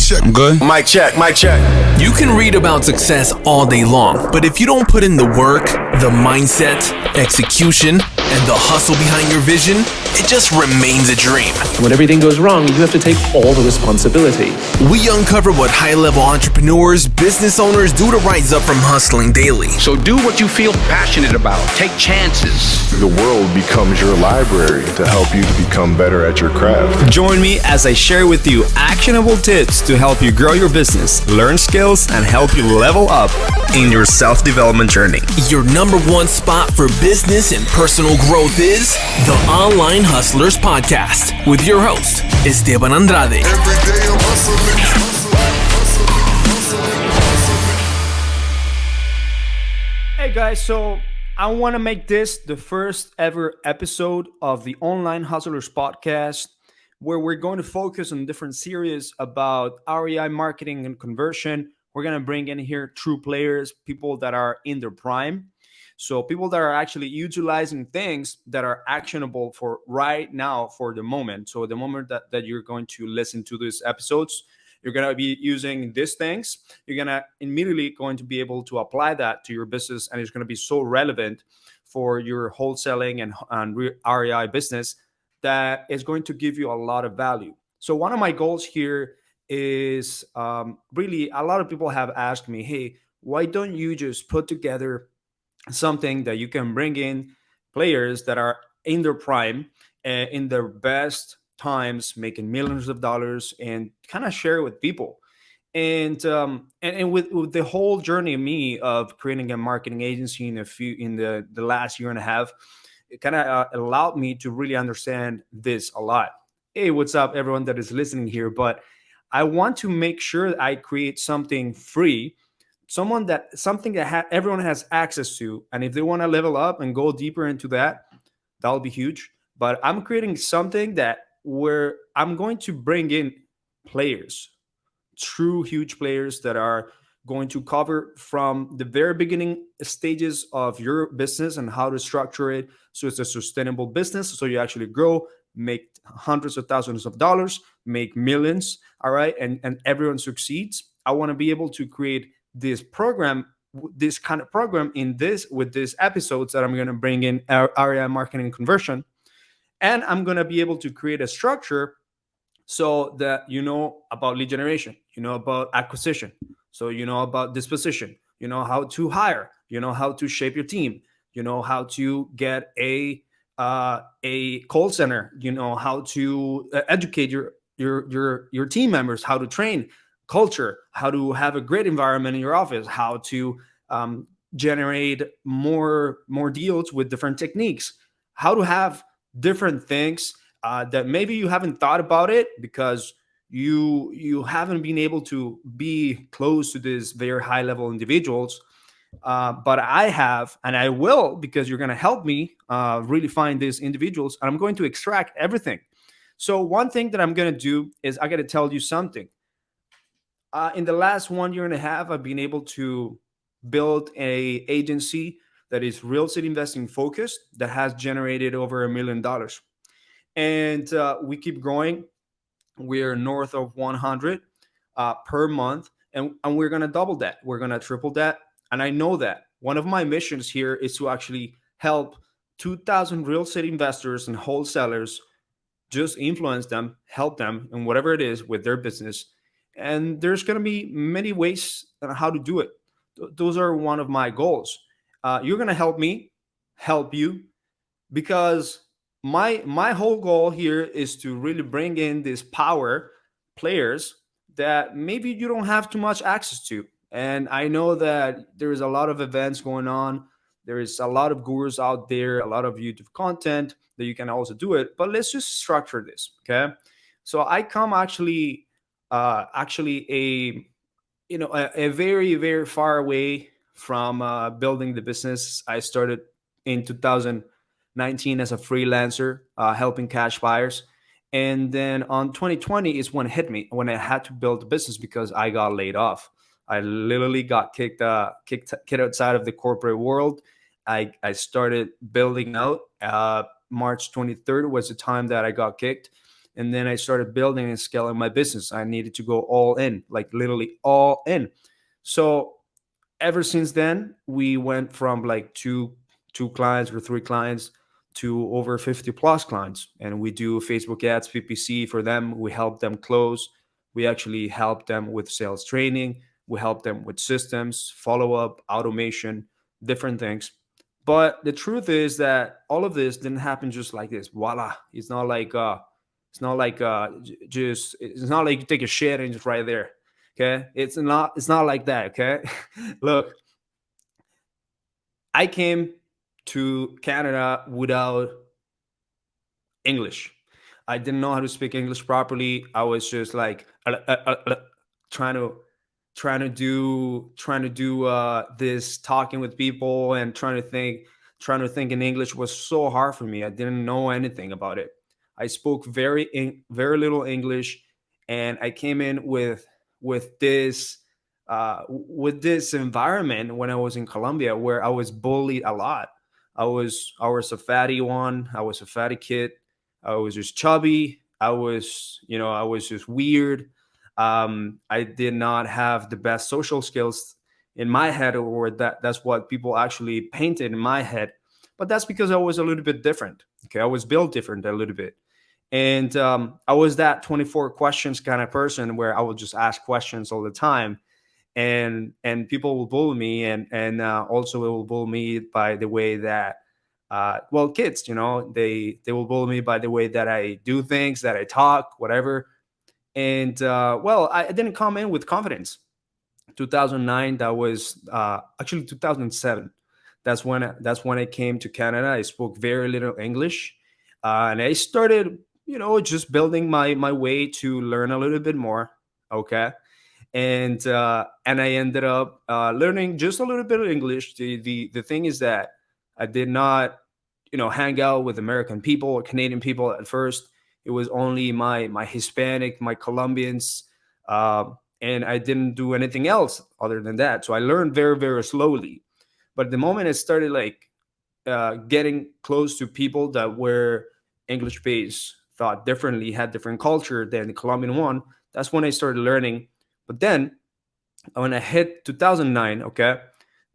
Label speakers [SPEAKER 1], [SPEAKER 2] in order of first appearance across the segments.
[SPEAKER 1] check.
[SPEAKER 2] I'm good.
[SPEAKER 3] Mic check, mic check.
[SPEAKER 4] You can read about success all day long, but if you don't put in the work, the mindset, execution, and the hustle behind your vision, it just remains a dream.
[SPEAKER 5] When everything goes wrong, you have to take all the responsibility.
[SPEAKER 4] We uncover what high-level entrepreneurs, business owners do to rise up from hustling daily.
[SPEAKER 6] So do what you feel passionate about. Take chances.
[SPEAKER 7] The world becomes your library to help you to become better at your craft.
[SPEAKER 8] Join me as I share with you actionable tips to help you grow your business, learn skills, and help you level up in your self-development journey.
[SPEAKER 4] Your number one spot for business and personal growth is the Online Hustlers Podcast with your host, Esteban Andrade.
[SPEAKER 1] Every day I'm hustling.
[SPEAKER 9] Hey guys, so I want to make this the first ever episode of the Online Hustlers Podcast, where we're going to focus on different series about REI marketing and conversion. We're going to bring in here true players, people that are in their prime. So people that are actually utilizing things that are actionable for right now, for the moment. So the moment that you're going to listen to these episodes, you're going to be using these things. You're going to immediately going to be able to apply that to your business. And it's going to be so relevant for your wholesaling and REI business that is going to give you a lot of value. So one of my goals here is really, a lot of people have asked me, hey, why don't you just put together something that you can bring in players that are in their prime, in their best times, making millions of dollars, and kind of share it with people. And with the whole journey of me of creating a marketing agency in the last year and a half, it kind of allowed me to really understand this a lot. Hey, what's up, everyone that is listening here? But I want to make sure that I create something free, something that everyone has access to. And if they want to level up and go deeper into that, that'll be huge. But I'm creating something where I'm going to bring in players, true huge players that are going to cover from the very beginning stages of your business and how to structure it so it's a sustainable business, so you actually grow, make hundreds of thousands of dollars, make millions, all right, and everyone succeeds. I want to be able to create this program, this kind of program with these episodes that I'm going to bring in REI Marketing Conversion. And I'm going to be able to create a structure so that you know about lead generation, you know about acquisition, so you know about disposition, you know how to hire, you know how to shape your team, you know how to get a call center, you know how to educate your team members, how to train, culture, how to have a great environment in your office, how to generate more deals with different techniques, how to have different things that maybe you haven't thought about it because you haven't been able to be close to these very high level individuals. But I have, and I will, because you're going to help me really find these individuals. And I'm going to extract everything. So one thing that I'm going to do is I got to tell you something. In the last 1 year and a half, I've been able to build a agency that is real estate investing focused, that has generated over $1 million. And we keep growing. We're north of 100 per month. And we're going to double that. We're going to triple that. And I know that one of my missions here is to actually help 2,000 real estate investors and wholesalers, just influence them, help them in whatever it is with their business. And there's going to be many ways on how to do it. Those are one of my goals. You're going to help me, help you, because my whole goal here is to really bring in these power players that maybe you don't have too much access to. And I know that there is a lot of events going on. There is a lot of gurus out there, a lot of YouTube content that you can also do it. But let's just structure this, okay? So I come actually a very, very far away from building the business. I started in 2019 as a freelancer, helping cash buyers. And then on 2020 is when it hit me, when I had to build the business because I got laid off. I literally got kicked outside of the corporate world. I started building out. March 23rd was the time that I got kicked. And then I started building and scaling my business. I needed to go all in, like literally all in. So ever since then, we went from like two clients or three clients to over 50 plus clients. And we do Facebook ads, PPC for them. We help them close. We actually help them with sales training. We help them with systems, follow up, automation, different things. But the truth is that all of this didn't happen just like this. Voila. It's not like you take a shit and just right there. Okay. It's not like that. Okay. Look, I came to Canada without English. I didn't know how to speak English properly. I was just like trying to trying to do this talking with people and trying to think in English was so hard for me. I didn't know anything about it. I spoke very little English, and I came in with this environment when I was in Colombia where I was bullied a lot. I was a fatty one. I was a fatty kid. I was just chubby. I was just weird. I did not have the best social skills in my head, or that's what people actually painted in my head. But that's because I was a little bit different. Okay, I was built different a little bit, and I was that 24 questions kind of person where I would just ask questions all the time, and people will bully me, and also it will bully me by the way that well, kids, they will bully me by the way that I do things, that I talk, whatever. And well, I didn't come in with confidence. 2009, that was actually 2007. That's when I came to Canada. I spoke very little English, and I started, just building my way to learn a little bit more. Okay, and I ended up learning just a little bit of English. The thing is that I did not, hang out with American people or Canadian people at first. It was only my Hispanic, my Colombians, and I didn't do anything else other than that. So I learned very very slowly. But the moment I started like getting close to people that were English based, thought differently, had different culture than the Colombian one, that's when I started learning. But then when I hit 2009, okay,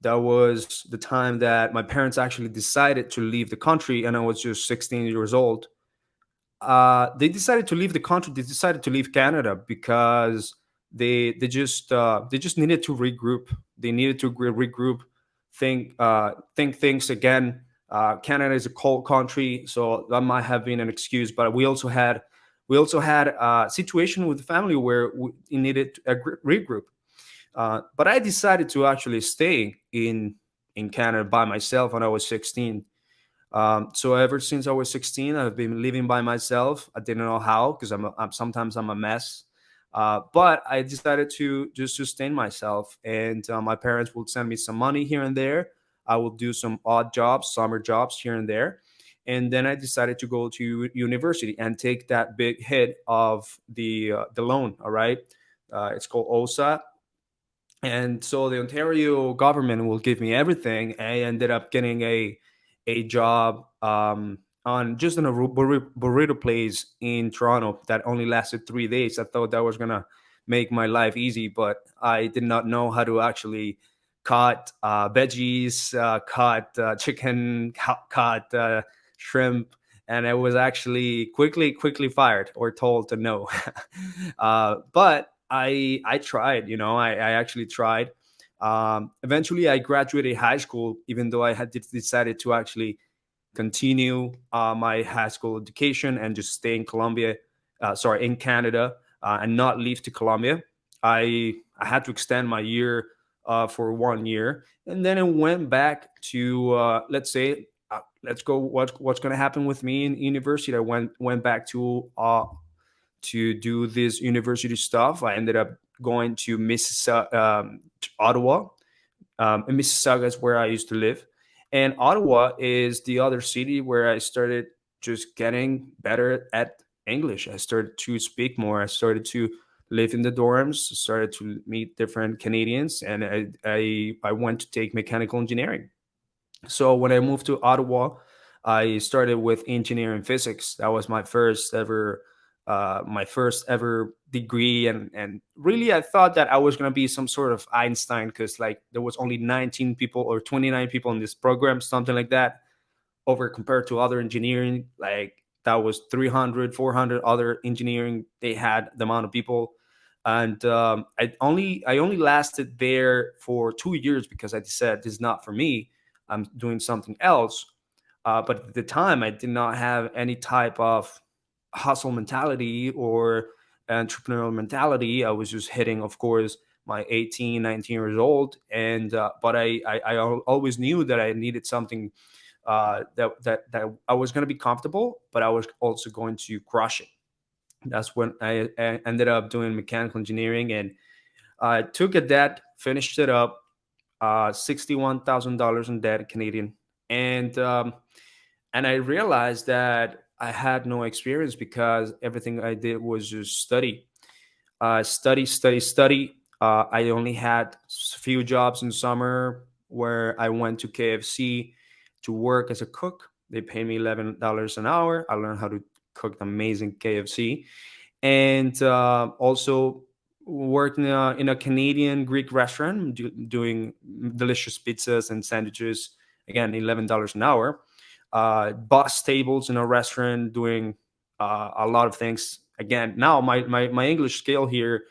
[SPEAKER 9] that was the time that my parents actually decided to leave the country, and I was just 16 years old. They decided to leave the country. They decided to leave Canada because they just needed to regroup. They needed to regroup, think things again. Canada is a cold country, so that might have been an excuse. But we also had a situation with the family where we needed a regroup. But I decided to actually stay in Canada by myself when I was 16. So ever since I was 16, I've been living by myself. I didn't know how because sometimes I'm a mess. But I decided to just sustain myself, and my parents would send me some money here and there. I will do some odd jobs, summer jobs here and there, and then I decided to go to university and take that big hit of the loan. All right, it's called OSA, and so the Ontario government will give me everything. I ended up getting a job on just in a burrito place in Toronto that only lasted 3 days. I thought that was gonna make my life easy, but I did not know how to actually cut veggies, cut chicken, cut shrimp, and I was actually quickly fired or told to no. But I tried. I actually tried. Eventually, I graduated high school, even though I had decided to actually continue my high school education and just stay in in Canada, and not leave to Colombia. I had to extend my year for 1 year, and then I went back to let's go. What's going to happen with me in university? I went back to do this university stuff. I ended up going to Ottawa. And Mississauga is where I used to live. And Ottawa is the other city where I started just getting better at English. I started to speak more. I started to live in the dorms, started to meet different Canadians, and I went to take mechanical engineering. So when I moved to Ottawa, I started with engineering physics. That was my first ever my first ever degree, and really I thought that I was gonna be some sort of Einstein, because like there was only 19 people or 29 people in this program, something like that, over compared to other engineering, like that was 300, 400 other engineering, they had the amount of people. And I only lasted there for 2 years because I said this is not for me, I'm doing something else. But at the time I did not have any type of hustle mentality or entrepreneurial mentality. I was just hitting, of course, my 18, 19 years old, and but I always knew that I needed something, that I was going to be comfortable, but I was also going to crush it. That's when I ended up doing mechanical engineering, and I took a debt, finished it up, $61,000 in debt Canadian, and I realized that I had no experience because everything I did was just study, study. I only had few jobs in summer where I went to KFC to work as a cook. They paid me $11 an hour. I learned how to cook amazing KFC, and also worked in a Canadian Greek restaurant doing delicious pizzas and sandwiches. Again, $11 an hour. Bus tables in a restaurant, doing a lot of things. Again, now my English skill here,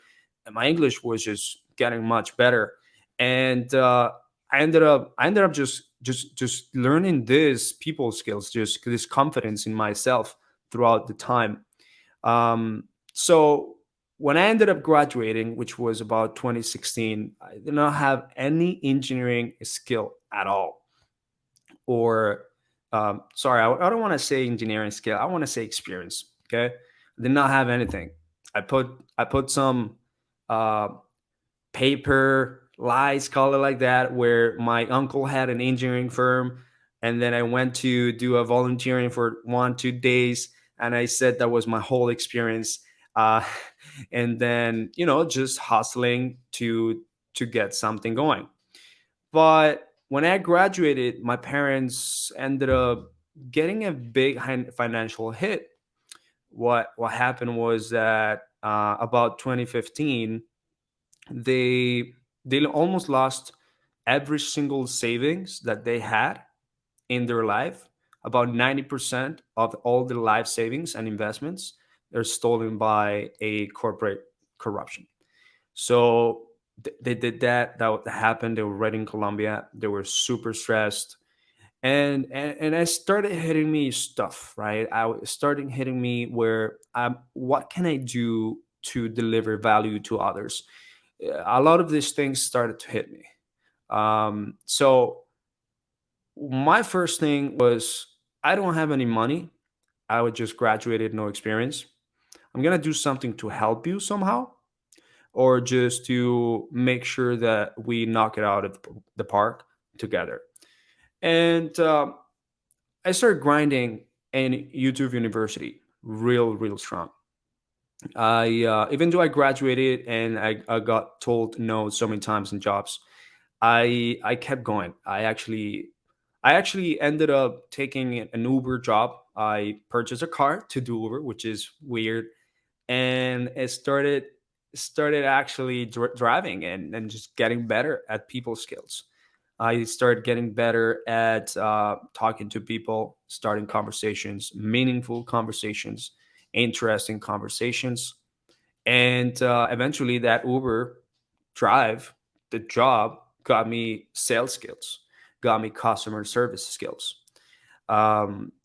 [SPEAKER 9] my English was just getting much better, and I ended up just learning this people skills, just this confidence in myself throughout the time. So when I ended up graduating, which was about 2016, I did not have any engineering skill at all. Or, sorry, I don't want to say engineering skill. I want to say experience. Okay, I did not have anything. I put some uh, paper lies, call it like that, where my uncle had an engineering firm, and then I went to do a volunteering for 1 2 days, and I said that was my whole experience. uh, and then just hustling to get something going. But when I graduated, my parents ended up getting a big financial hit. What happened was that about 2015, they they almost lost every single savings that they had in their life. About 90% of all the life savings and investments are stolen by a corporate corruption. So they did that. That happened. They were right in Colombia. They were super stressed, and I started hitting me stuff. Right, starting hitting me where what can I do to deliver value to others? A lot of these things started to hit me. So my first thing was, I don't have any money. I would just graduated, no experience. I'm gonna do something to help you somehow, or just to make sure that we knock it out of the park together. And I started grinding in YouTube University, real strong. I even though I graduated and I got told no so many times in jobs, I kept going. I actually ended up taking an Uber job. I purchased a car to do Uber, which is weird, and it started actually driving and just getting better at people skills. I started getting better at talking to people, starting conversations, meaningful conversations, interesting conversations, and eventually that Uber drive, the job, got me sales skills, got me customer service skills.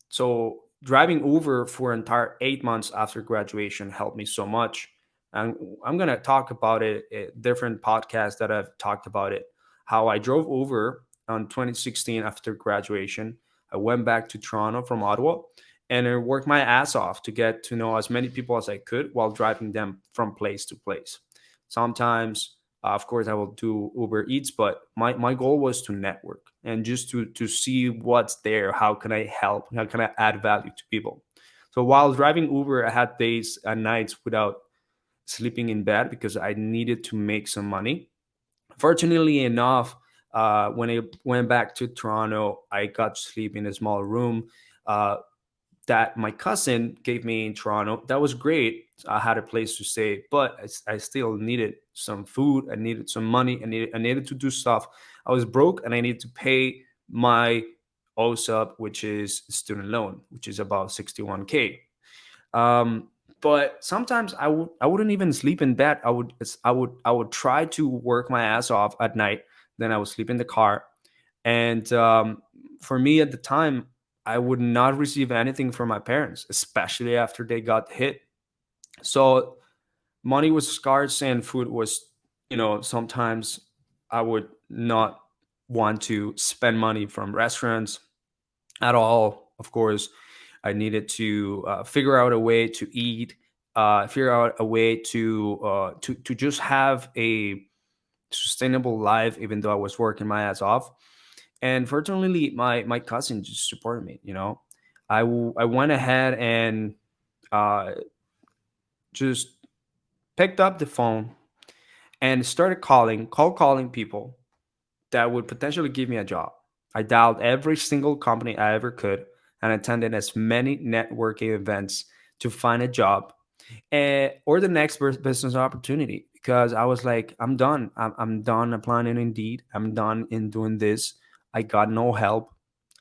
[SPEAKER 9] So driving Uber for entire 8 months after graduation helped me so much. And I'm gonna talk about it in different podcasts that I've talked about it. How I drove Uber on 2016 after graduation. I went back to Toronto from Ottawa, and I worked my ass off to get to know as many people as I could while driving them from place to place. Sometimes, of course, I will do Uber Eats, but my goal was to network and just to see what's there. How can I help? How can I add value to people? So while driving Uber, I had days and nights without sleeping in bed because I needed to make some money. Fortunately enough, when I went back to Toronto, I got to sleep in a small room. Uh, that my cousin gave me in Toronto. That was great. I had a place to stay, but I still needed some food. I needed some money. I needed to do stuff. I was broke, and I needed to pay my OSUP, which is student loan, which is about 61K. Um, but sometimes I wouldn't even sleep in bed. I would try to work my ass off at night. Then I would sleep in the car, and for me at the time, I would not receive anything from my parents, especially after they got hit. So money was scarce, and food was, sometimes I would not want to spend money from restaurants at all. Of course, I needed to figure out a way to eat, figure out a way to just have a sustainable life, even though I was working my ass off. And fortunately, my cousin just supported me. I went ahead and uh, just picked up the phone and started calling people that would potentially give me a job. I dialed every single company I ever could and attended as many networking events to find a job, or the next business opportunity, because I was like, I'm done. I'm done applying in Indeed. I'm done in doing this. I got no help.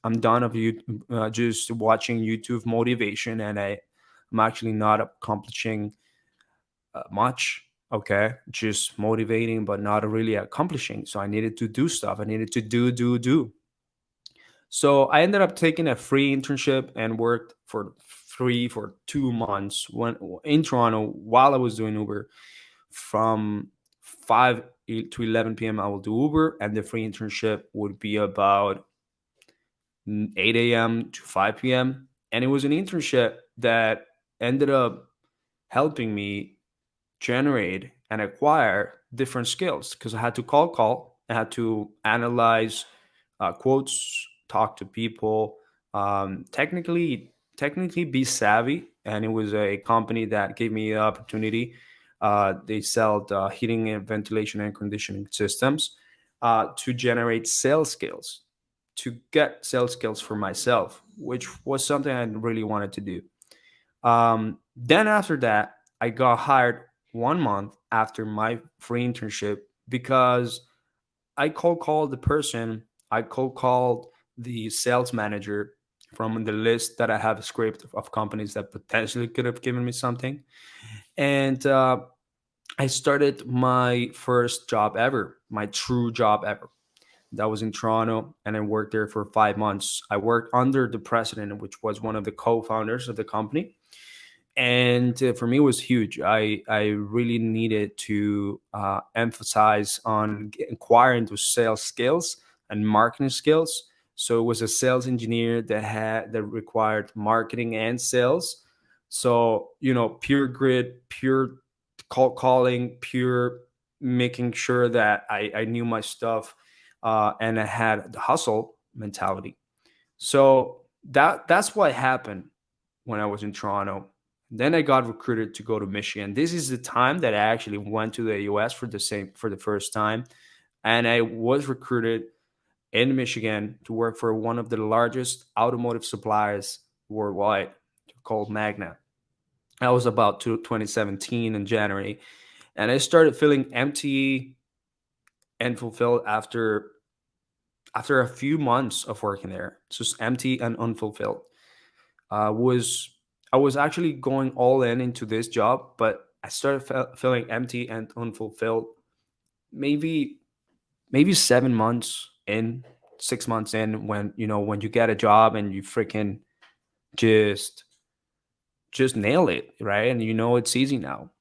[SPEAKER 9] I'm done of you just watching YouTube motivation, and I'm actually not accomplishing much. Okay, just motivating, but not really accomplishing. So I needed to do stuff. I needed to do. So I ended up taking a free internship and worked for free for 2 months when in Toronto while I was doing Uber. From 5 to 11 p.m. I will do Uber, and the free internship would be about 8 a.m. to 5 p.m. And it was an internship that ended up helping me generate and acquire different skills, because I had to I had to analyze quotes, talk to people, technically be savvy. And it was a company that gave me the opportunity. They sell heating and ventilation and conditioning systems, to generate sales skills, to get sales skills for myself, which was something I really wanted to do. Then after that, I got hired 1 month after my free internship, because I cold called the person, I cold called the sales manager from the list that I have scraped of companies that potentially could have given me something. And I started my first job ever, my true job ever. That was in Toronto, and I worked there for 5 months. I worked under the president, which was one of the co-founders of the company, and for me it was huge. I really needed to emphasize on acquiring those sales skills and marketing skills. So it was a sales engineer that required marketing and sales. So pure grit, pure calling, pure making sure that I knew my stuff, and I had the hustle mentality. So that's what happened when I was in Toronto. Then I got recruited to go to Michigan. This is the time that I actually went to the US for the first time, and I was recruited in Michigan to work for one of the largest automotive suppliers worldwide, called Magna. That was about 2017 in January, and I started feeling empty and fulfilled after a few months of working there. Just empty and unfulfilled. Was I was actually going all in into this job, but I started feeling empty and unfulfilled. Maybe 7 months in, 6 months in, when when you get a job and you freaking just nail it, right? And it's easy now.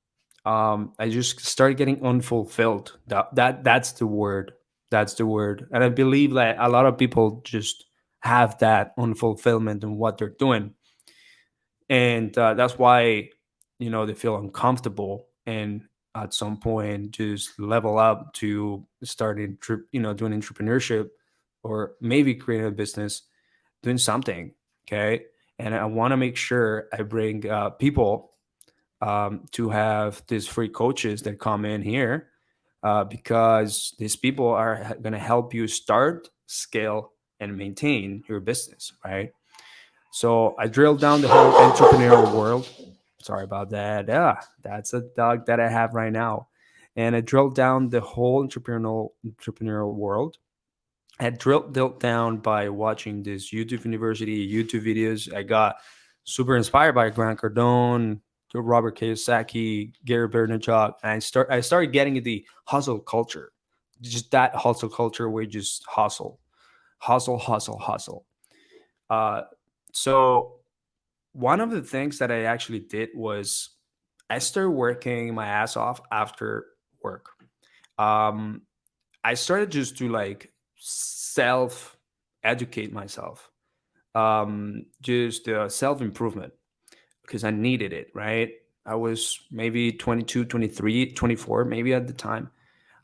[SPEAKER 9] I just started getting unfulfilled. That's the word. That's the word. And I believe that a lot of people just have that unfulfillment in what they're doing, and that's why they feel uncomfortable, and at some point just level up to starting doing entrepreneurship, or maybe creating a business, doing something. Okay, and I want to make sure I bring people to have these free coaches that come in here, because these people are going to help you start, scale, and maintain your business, right? So I drilled down the whole entrepreneurial world. Sorry about that. Yeah, that's a dog that I have right now. And I drilled down the whole entrepreneurial world. I drilled down by watching this YouTube university, YouTube videos. I got super inspired by Grant Cardone, Robert Kiyosaki, Gary Vaynerchuk, and I started getting into the hustle culture, just that hustle culture where you just hustle, hustle, hustle, hustle. Uh, so one of the things that I actually did was I started working my ass off after work. Um, I started just to like self educate myself, just self improvement because I needed it, right? I was maybe 22, 23, 24, maybe at the time.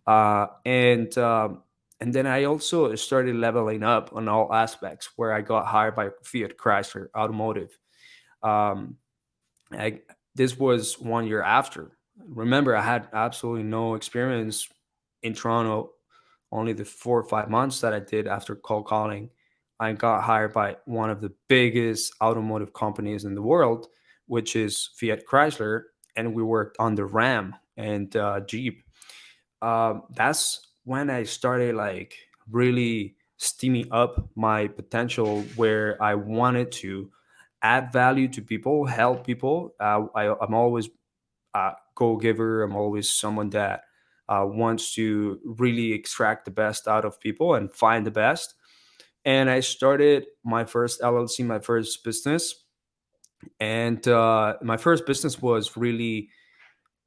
[SPEAKER 9] And then I also started leveling up on all aspects where I got hired by Fiat Chrysler Automotive. Um, I, this was 1 year after. Remember, I had absolutely no experience in Toronto. Only the 4 or 5 months that I did after cold calling, I got hired by one of the biggest automotive companies in the world, which is Fiat Chrysler, and we worked on the Ram and Jeep. That's when I started like really steaming up my potential where I wanted to add value to people, help people. I'm always a go giver. I'm always someone that wants to really extract the best out of people and find the best. And I started my first LLC, my first business. And my first business was really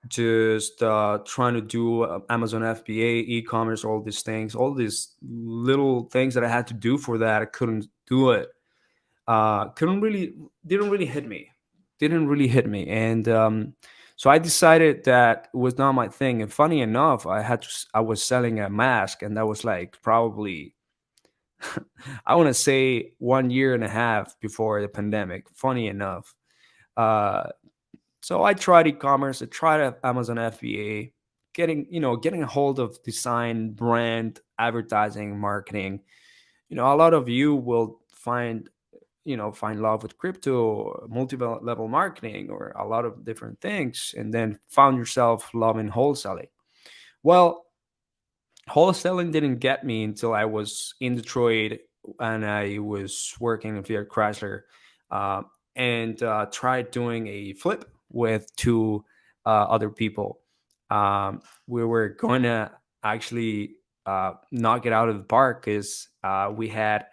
[SPEAKER 9] just trying to do Amazon FBA, e-commerce, all these things, all these little things that I had to do for that. I couldn't do it. Couldn't really, didn't really hit me. Didn't really hit me. And so I decided that it was not my thing. And funny enough, I was selling a mask, and that was like probably, I want to say 1 year and a half before the pandemic. Funny enough. Uh, so I tried e-commerce. I tried Amazon FBA, getting a hold of design, brand, advertising, marketing. A lot of you will find love with crypto, multi-level marketing, or a lot of different things, and then found yourself loving wholesaling. Well, wholesaling didn't get me until I was in Detroit and I was working at Fiat Chrysler, uh, and tried doing a flip with two other people. We were going to actually knock it out of the park because we had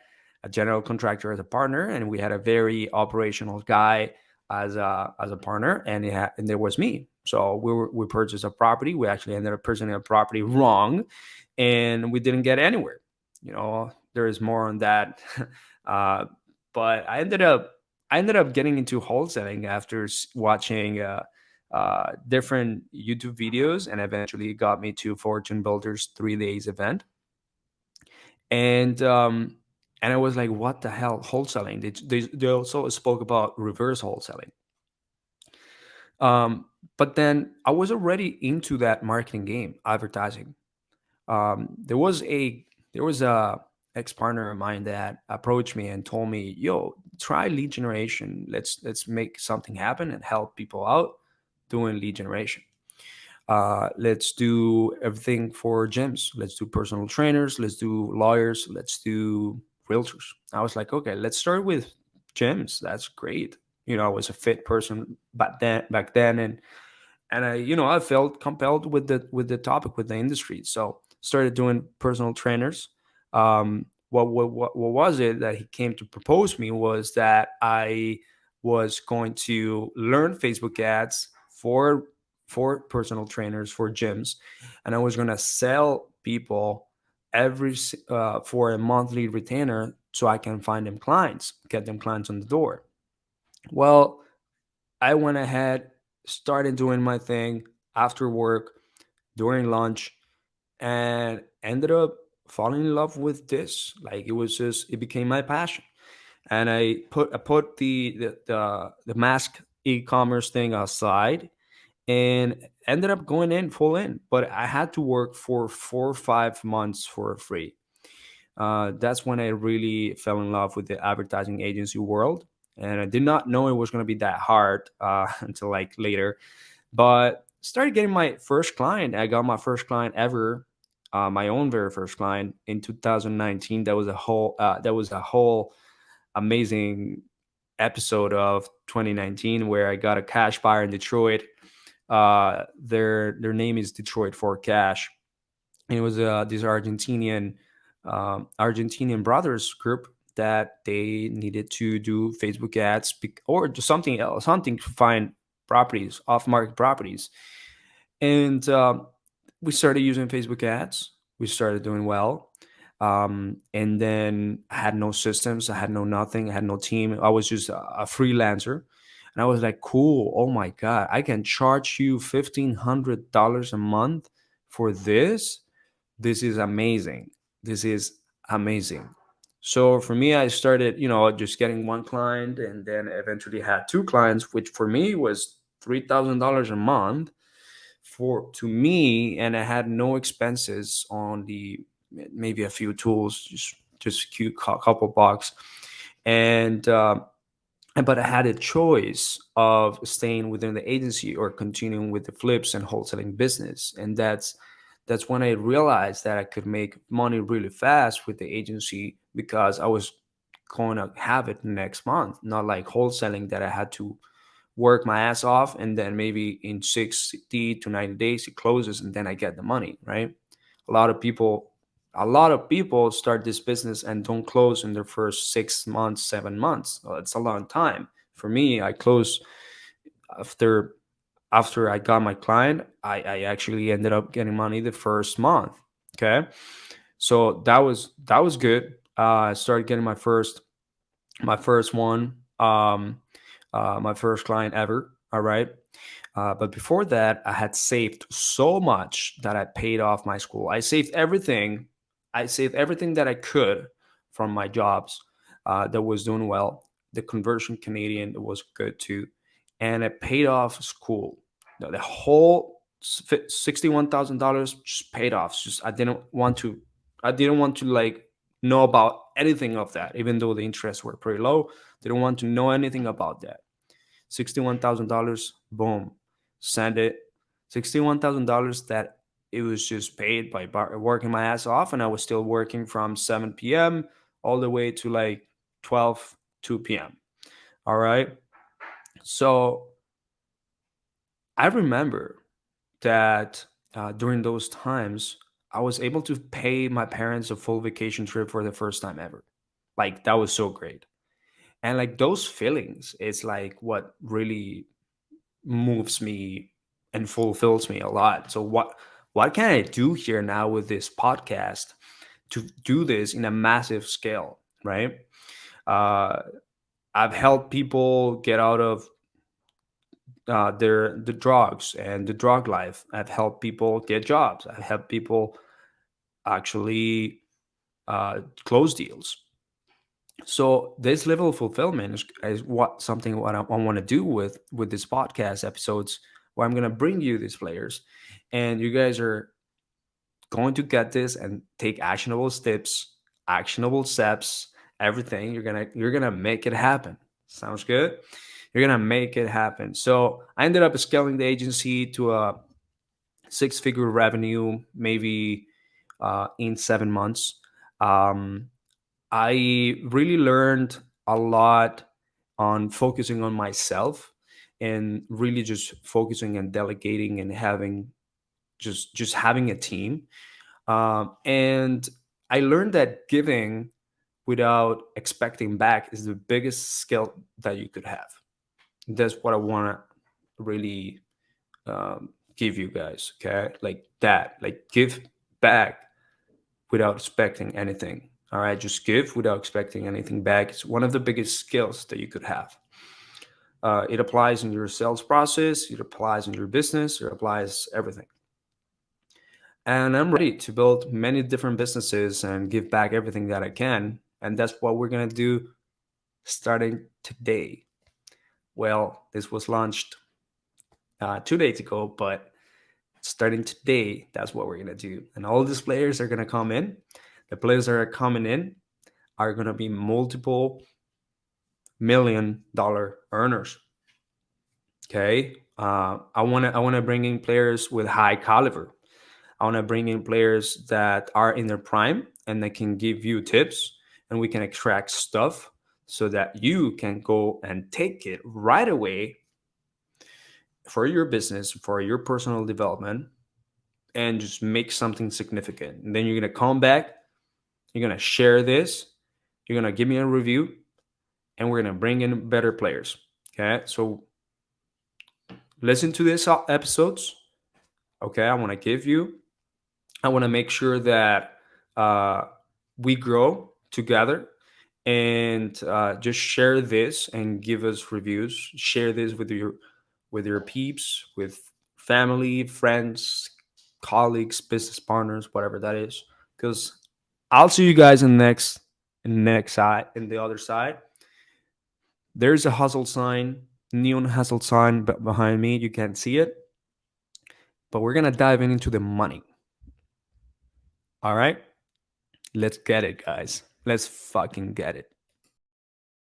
[SPEAKER 9] a general contractor as a partner, and we had a very operational guy as a partner, and there was me. So we purchased a property. We actually ended up purchasing a property wrong, and we didn't get anywhere. There is more on that, uh, but I ended up getting into wholesaling after watching different YouTube videos, and eventually it got me to Fortune Builders 3 days event. And I was like, what the hell, wholesaling? They also spoke about reverse wholesaling. But then I was already into that marketing game, advertising. There was a ex partner of mine that approached me and told me, "Yo, try lead generation. Let's make something happen and help people out doing lead generation. Let's do everything for gyms. Let's do personal trainers. Let's do lawyers. Let's do realtors." I was like, okay, let's start with gyms. That's great. I was a fit person back then, and I felt compelled with the topic, with the industry. So started doing personal trainers. What was it that he came to propose me was that I was going to learn Facebook ads for personal trainers for gyms, and I was going to sell people for a monthly retainer so I can find them clients, get them clients on the door. Well, I went ahead, started doing my thing after work, during lunch, and ended up falling in love with this. Like, it became my passion. And I put the mask e-commerce thing aside and ended up going in full in. But I had to work for 4 or 5 months for free. That's when I really fell in love with the advertising agency world. and I did not know it was going to be that hard until like later. But started getting my first client. I got my first client ever, my own very first client in 2019. That was a whole amazing episode of 2019 where I got a cash buyer in Detroit. Their name is Detroit for Cash. And it was this Argentinian brothers group that they needed to do Facebook ads or just something else, something to find properties, off market properties. And we started using Facebook ads. We started doing well. And then I had no systems, I had no nothing, I had no team. I was just a freelancer. And I was like, cool, oh my God, I can charge you $1,500 a month for this. This is amazing. This is amazing. So for me, I started, just getting one client and then eventually had two clients, which for me was $3,000 a month for to me, and I had no expenses on the maybe a few tools, just cute couple bucks, and but I had a choice of staying within the agency or continuing with the flips and wholesaling business, and that's when I realized that I could make money really fast with the agency because I was going to have it next month, not like wholesaling that I had to work my ass off and then maybe in 60 to 90 days it closes and then I get the money, right? A lot of people a lot of people start this business and don't close in their first 6 months, 7 months. Well, it's a long time. For me, I closed after I got my client. I actually ended up getting money the first month. Okay. So that was good. I started getting my first one, my first client ever. All right. But before that, I had saved so much that I paid off my school. I saved everything. I saved everything that I could from my jobs that was doing well. The conversion Canadian was good too, and I paid off school. The whole $61,000 just paid off. It's just I didn't want to like know about anything of that, even though the interests were pretty low. Didn't want to know anything about that. $61,000, boom, send it. $61,000 that it was just paid by working my ass off, and I was still working from 7 p.m. all the way to like 12, 2 p.m. All right. So I remember that during those times, I was able to pay my parents a full vacation trip for the first time ever. Like, that was so great. And like those feelings, it's like what really moves me and fulfills me a lot. So what can I do here now with this podcast to do this in a massive scale, right? Uh, I've helped people get out of the drugs and the drug life. I've helped people get jobs. I've helped people actually close deals. So this level of fulfillment is what I want to do with this podcast episodes, where I'm going to bring you these players, and you guys are going to get this and take actionable steps, everything. You're gonna make it happen. Sounds good. You're gonna make it happen. So I ended up scaling the agency to a six-figure revenue, maybe in 7 months. Um, I really learned a lot on focusing on myself and really just focusing and delegating and having just having a team. And I learned that giving without expecting back is the biggest skill that you could have. That's what I want to really give you guys. Okay, like that, like give back without expecting anything. All right, just give without expecting anything back. It's one of the biggest skills that you could have. It applies in your sales process, it applies in your business, it applies everything. And I'm ready to build many different businesses and give back everything that I can. And that's what we're going to do starting today. Well, this was launched 2 days ago, but starting today, that's what we're going to do. And all these players are going to come in. The players that are coming in are going to be multiple million earners. Okay, I want to bring in players with high caliber. I want to bring in players that are in their prime and they can give you tips, and we can extract stuff so that you can go and take it right away for your business, for your personal development, and just make something significant. And then you're going to come back, you're going to share this, you're going to give me a review, and we're going to bring in better players. Okay, so listen to these episodes. Okay, I want to make sure that we grow together, and just share this and give us reviews. Share this with your peeps, with family, friends, colleagues, business partners, whatever that is. Because I'll see you guys in the other side. There's a hustle sign, neon hustle sign behind me. You can't see it, but we're gonna dive into the money. All right, let's get it, guys. Let's fucking get it.